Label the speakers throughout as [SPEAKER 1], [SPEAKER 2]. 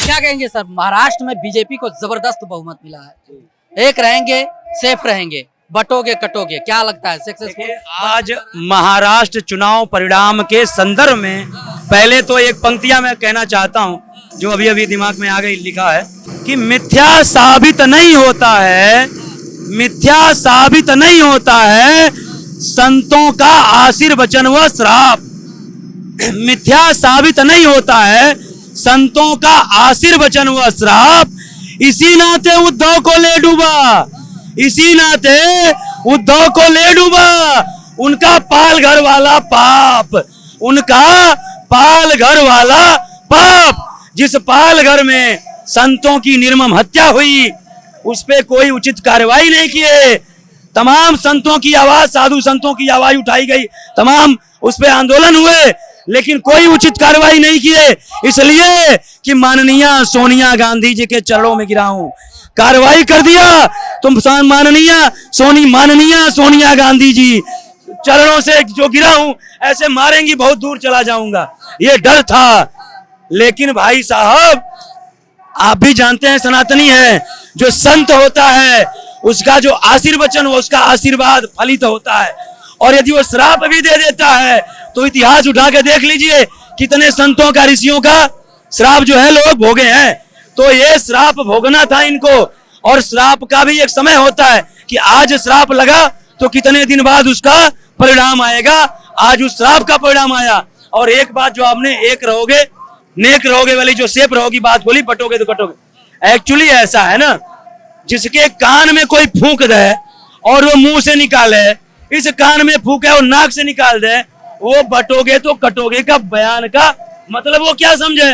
[SPEAKER 1] क्या कहेंगे सर, महाराष्ट्र में बीजेपी को जबरदस्त बहुमत मिला है, एक रहेंगे सेफ रहेंगे, बटोगे कटोगे, क्या लगता है सक्सेसफुल?
[SPEAKER 2] आज महाराष्ट्र चुनाव परिणाम के संदर्भ में पहले तो एक पंक्तियां मैं कहना चाहता हूं जो अभी अभी दिमाग में आ गई, लिखा है कि मिथ्या साबित नहीं होता है, मिथ्या साबित नहीं होता है संतों का आशीर्वचन व श्राप। मिथ्या साबित नहीं होता है संतों का आशीर्वचन व श्राप। इसी नाते उद्धव को ले डूबा, इसी नाते उद्धव को ले डूबा उनका पाल घर वाला पाप, उनका पाल घर वाला पाप। जिस पाल घर में संतों की निर्मम हत्या हुई उस पे कोई उचित कार्रवाई नहीं किए। तमाम संतों की आवाज, साधु संतों की आवाज उठाई गई, तमाम उस पे आंदोलन हुए, लेकिन कोई उचित कार्रवाई नहीं किए, इसलिए कि माननीय सोनिया गांधी जी के चरणों में गिरा हूं। कार्रवाई कर दिया तुम माननीय सोनिया गांधी जी चरणों से जो गिरा हूं, ऐसे मारेंगी बहुत दूर चला जाऊंगा, ये डर था। लेकिन भाई साहब आप भी जानते हैं, सनातनी है, जो संत होता है उसका जो आशीर्वचन हो, उसका आशीर्वाद फलित होता है। और यदि वो श्राप भी दे देता है तो इतिहास उठा के देख लीजिए कितने संतों का, ऋषियों का श्राप जो है लोग भोगे हैं। तो ये श्राप भोगना था इनको, और श्राप का भी एक समय होता है कि आज श्राप लगा तो कितने दिन बाद उसका परिणाम आएगा। आज उस श्राप का परिणाम आया। और एक बात जो आपने एक रहोगे नेक रहोगे वाली जो सेफ रहोगी बात बोली, बटोगे तो कटोगे, एक्चुअली ऐसा है ना, जिसके कान में कोई फूंक दे और वो मुंह से निकाले, इस कान में फूंके और नाक से निकाल दे, वो बटोगे तो कटोगे का बयान का मतलब वो क्या समझे?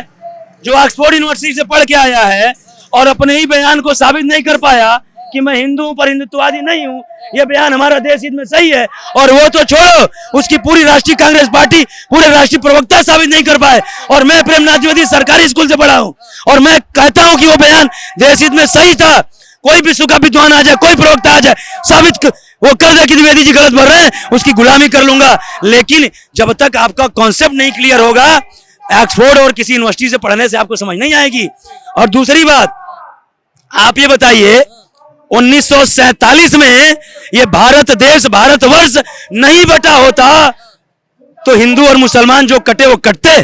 [SPEAKER 2] जो ऑक्सफोर्ड यूनिवर्सिटी से पढ़ के आया है और अपने ही बयान को साबित नहीं कर पाया कि मैं हिंदू हूं पर हिंदुत्ववादी नहीं हूं, ये बयान हमारा देश हित में सही है, और वो तो छोड़ो, उसकी पूरी राष्ट्रीय कांग्रेस पार्टी, पूरे राष्ट्रीय प्रवक्ता साबित नहीं कर पाए। और मैं प्रेमनाथ द्विवेदी सरकारी स्कूल से पढ़ा हूं और मैं कहता हूं कि वो बयान देश हित में सही था। कोई विश्व का विद्वान आ जाए, कोई प्रवक्ता आ जाए, साबित वो कर दे कि द्विवेदी जी गलत बोल रहे हैं, उसकी गुलामी कर लूंगा। लेकिन जब तक आपका कॉन्सेप्ट नहीं क्लियर होगा, ऑक्सफोर्ड और किसी यूनिवर्सिटी से पढ़ने से आपको समझ नहीं आएगी। और दूसरी बात, आप ये बताइए 1947 में ये भारत देश, भारतवर्ष नहीं बटा होता तो हिंदू और मुसलमान जो कटे वो कटते।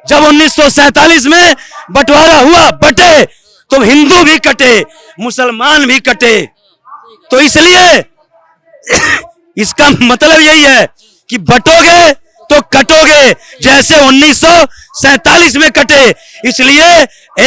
[SPEAKER 2] जब 1947 में बंटवारा हुआ, बटे, तो हिंदू भी कटे, मुसलमान भी कटे। तो इसलिए इसका मतलब यही है कि बटोगे तो कटोगे, जैसे 1947 में कटे। इसलिए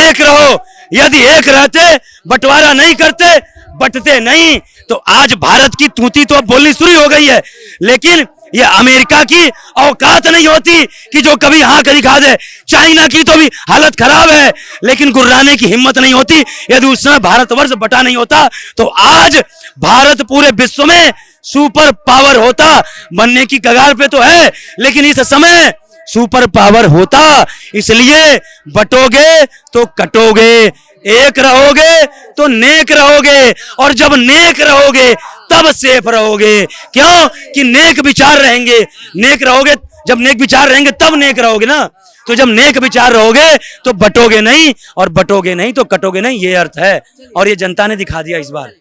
[SPEAKER 2] एक रहो, यदि एक रहते, बंटवारा नहीं करते, बटते नहीं, तो आज भारत की तूती तो अब बोलनी शुरू हो गई है। लेकिन ये अमेरिका की औकात नहीं होती कि जो कभी आंख दिखा दे। चाइना की तो भी हालत खराब है, लेकिन गुर्राने की हिम्मत नहीं होती। यदि उस समय भारतवर्ष बटा नहीं होता तो आज भारत पूरे विश्व में सुपर पावर होता। बनने की कगार पे तो है, लेकिन इस समय सुपर पावर होता। इसलिए बटोगे तो कटोगे, एक रहोगे तो नेक रहोगे, और जब नेक रहोगे तब सेफ रहोगे। क्यों? कि नेक विचार रहेंगे, नेक रहोगे, जब नेक विचार रहेंगे तब नेक रहोगे ना। तो जब नेक विचार रहोगे तो बटोगे नहीं, और बटोगे नहीं तो कटोगे नहीं, ये अर्थ है। और ये जनता ने दिखा दिया इस बार।